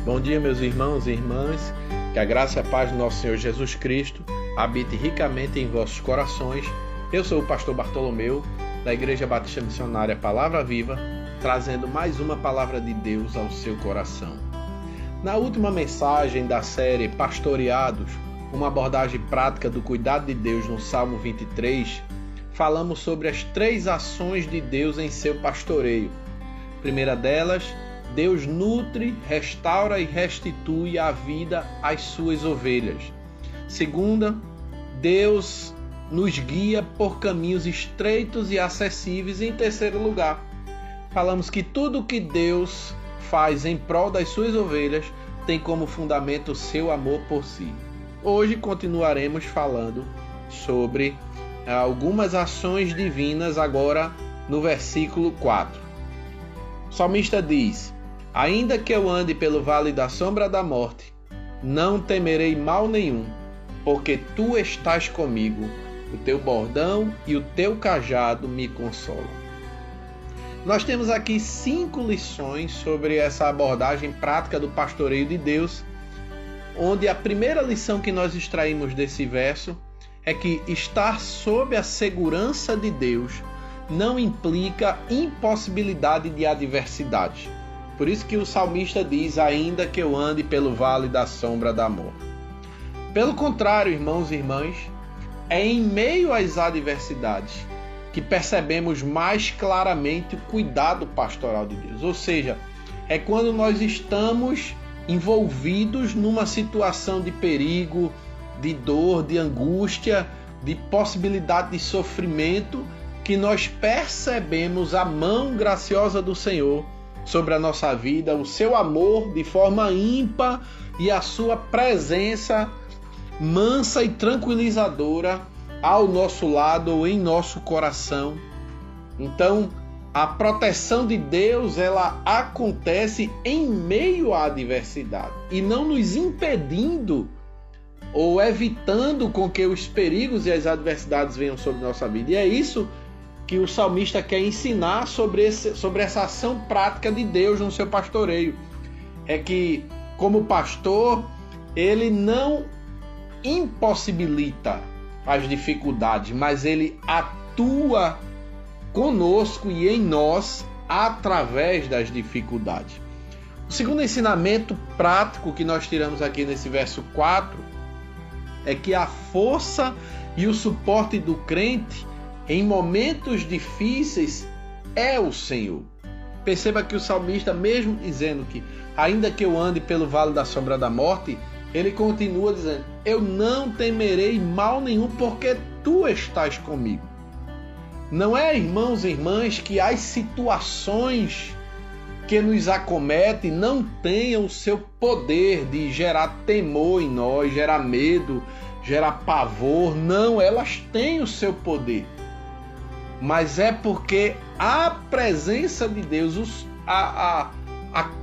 Bom dia, meus irmãos e irmãs, que a graça e a paz do nosso Senhor Jesus Cristo habite ricamente em vossos corações. Eu sou o pastor Bartolomeu, da Igreja Batista Missionária Palavra Viva, trazendo mais uma palavra de Deus ao seu coração. Na última mensagem da série Pastoreados, uma abordagem prática do cuidado de Deus no Salmo 23, falamos sobre as 3 ações de Deus em seu pastoreio. Primeira delas, Deus nutre, restaura e restitui a vida às suas ovelhas. Segunda, Deus nos guia por caminhos estreitos e acessíveis. E em terceiro lugar, falamos que tudo que Deus faz em prol das suas ovelhas tem como fundamento o seu amor por si. Hoje continuaremos falando sobre algumas ações divinas, agora no versículo 4. O salmista diz: ainda que eu ande pelo vale da sombra da morte, não temerei mal nenhum, porque tu estás comigo, o teu bordão e o teu cajado me consolam. Nós temos aqui 5 lições sobre essa abordagem prática do pastoreio de Deus, onde a primeira lição que nós extraímos desse verso é que estar sob a segurança de Deus não implica impossibilidade de adversidade. Por isso que o salmista diz: ainda que eu ande pelo vale da sombra da morte. Pelo contrário, irmãos e irmãs, é em meio às adversidades que percebemos mais claramente o cuidado pastoral de Deus. Ou seja, é quando nós estamos envolvidos numa situação de perigo, de dor, de angústia, de possibilidade de sofrimento, que nós percebemos a mão graciosa do Senhor sobre a nossa vida, o seu amor de forma ímpar e a sua presença mansa e tranquilizadora ao nosso lado ou em nosso coração. Então, a proteção de Deus, ela acontece em meio à adversidade e não nos impedindo ou evitando com que os perigos e as adversidades venham sobre nossa vida. E é isso que o salmista quer ensinar sobre essa ação prática de Deus no seu pastoreio. É que, como pastor, ele não impossibilita as dificuldades, mas ele atua conosco e em nós através das dificuldades. O segundo ensinamento prático que nós tiramos aqui nesse verso 4 é que a força e o suporte do crente em momentos difíceis é o Senhor. Perceba que o salmista, mesmo dizendo que ainda que eu ande pelo vale da sombra da morte, ele continua dizendo: eu não temerei mal nenhum, porque tu estás comigo. Não é, irmãos e irmãs, que as situações que nos acometem não tenham o seu poder de gerar temor em nós, gerar medo, gerar pavor. Não, elas têm o seu poder. Mas é porque a presença de Deus, a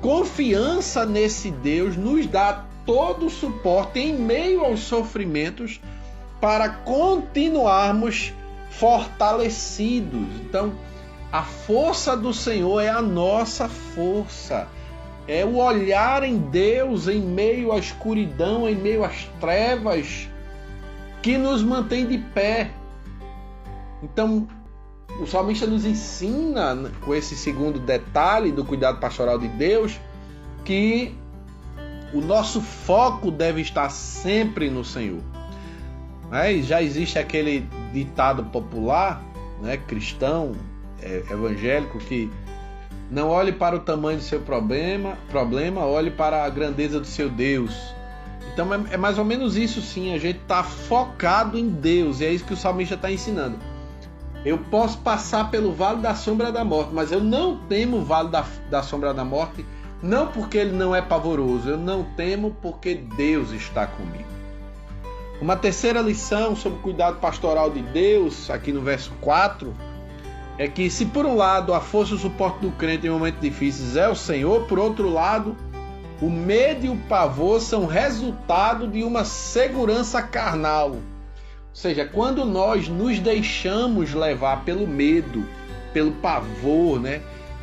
confiança nesse Deus nos dá todo o suporte em meio aos sofrimentos para continuarmos fortalecidos. Então, a força do Senhor é a nossa força. É o olhar em Deus em meio à escuridão, em meio às trevas, que nos mantém de pé. Então, o salmista nos ensina, com esse segundo detalhe do cuidado pastoral de Deus, que o nosso foco deve estar sempre no Senhor. Já existe aquele ditado popular, cristão, evangélico, que não olhe para o tamanho do seu problema, olhe para a grandeza do seu Deus. Então é mais ou menos isso, sim. A gente está focado em Deus, e é isso que o salmista está ensinando. Eu posso passar pelo vale da sombra da morte, mas eu não temo o vale da sombra da morte, não porque ele não é pavoroso, eu não temo porque Deus está comigo. Uma terceira lição sobre o cuidado pastoral de Deus, aqui no verso 4, é que se por um lado a força e o suporte do crente em momentos difíceis é o Senhor, por outro lado, o medo e o pavor são resultado de uma segurança carnal. Ou seja, quando nós nos deixamos levar pelo medo, pelo pavor,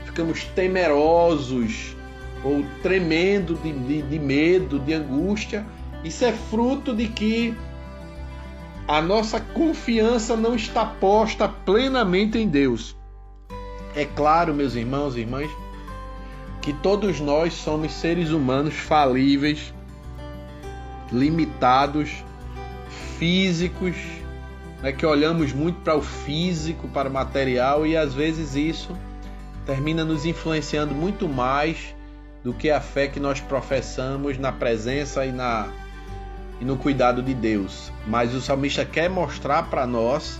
ficamos temerosos, ou tremendo de medo, de angústia. Isso é fruto de que a nossa confiança não está posta plenamente em Deus. É claro, meus irmãos e irmãs, que todos nós somos seres humanos falíveis, limitados, físicos, né, que olhamos muito para o físico, para o material, e às vezes isso termina nos influenciando muito mais do que a fé que nós professamos na presença e no cuidado de Deus. Mas o salmista quer mostrar para nós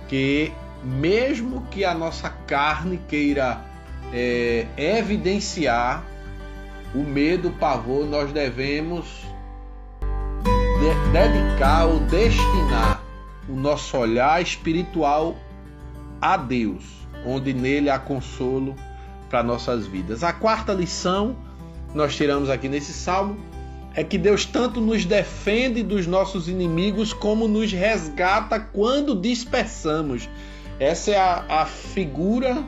que mesmo que a nossa carne queira evidenciar o medo, o pavor, nós devemos dedicar ou destinar o nosso olhar espiritual a Deus, onde nele há consolo para nossas vidas. A quarta lição que nós tiramos aqui nesse salmo é que Deus tanto nos defende dos nossos inimigos como nos resgata quando dispersamos. Essa é a figura,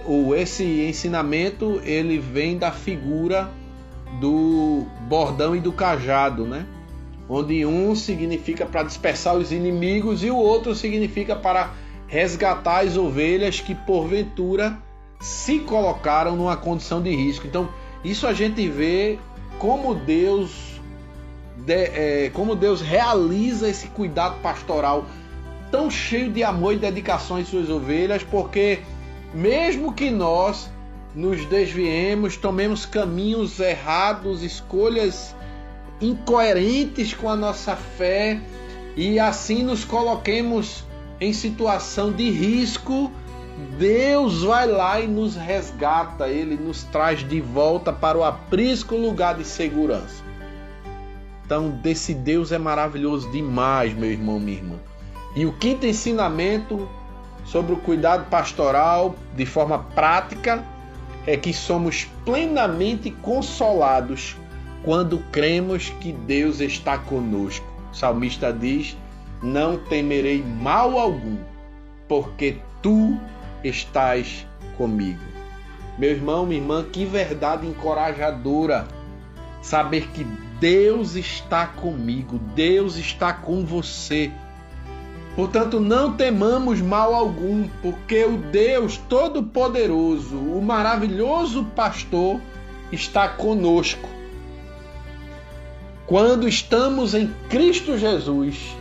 ou esse ensinamento, ele vem da figura do bordão e do cajado, né? Onde um significa para dispersar os inimigos e o outro significa para resgatar as ovelhas que porventura se colocaram numa condição de risco. Então, isso a gente vê como Deus realiza esse cuidado pastoral tão cheio de amor e dedicação às suas ovelhas, porque mesmo que nós nos desviemos, tomemos caminhos errados, escolhas incoerentes com a nossa fé e assim nos coloquemos em situação de risco, Deus vai lá e nos resgata, Ele nos traz de volta para o aprisco lugar de segurança. Então, desse Deus é maravilhoso demais, meu irmão, minha irmã. E o quinto ensinamento sobre o cuidado pastoral de forma prática é que somos plenamente consolados quando cremos que Deus está conosco. O salmista diz: não temerei mal algum, porque tu estás comigo. Meu irmão, minha irmã, que verdade encorajadora saber que Deus está comigo, Deus está com você. Portanto, não temamos mal algum, porque o Deus Todo-Poderoso, o maravilhoso pastor, está conosco. Quando estamos em Cristo Jesus,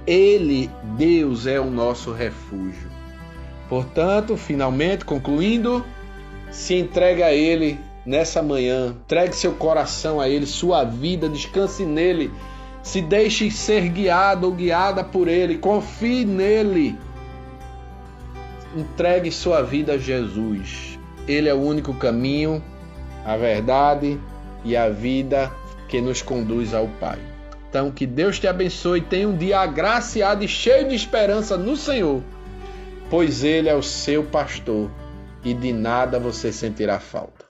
Ele, Deus, é o nosso refúgio. Portanto, finalmente, concluindo, se entregue a Ele nessa manhã, entregue seu coração a Ele, sua vida, descanse nele, se deixe ser guiado ou guiada por Ele, confie nele, entregue sua vida a Jesus. Ele é o único caminho, a verdade e a vida que nos conduz ao Pai. Então, que Deus te abençoe, tenha um dia agraciado e cheio de esperança no Senhor, pois Ele é o seu pastor e de nada você sentirá falta.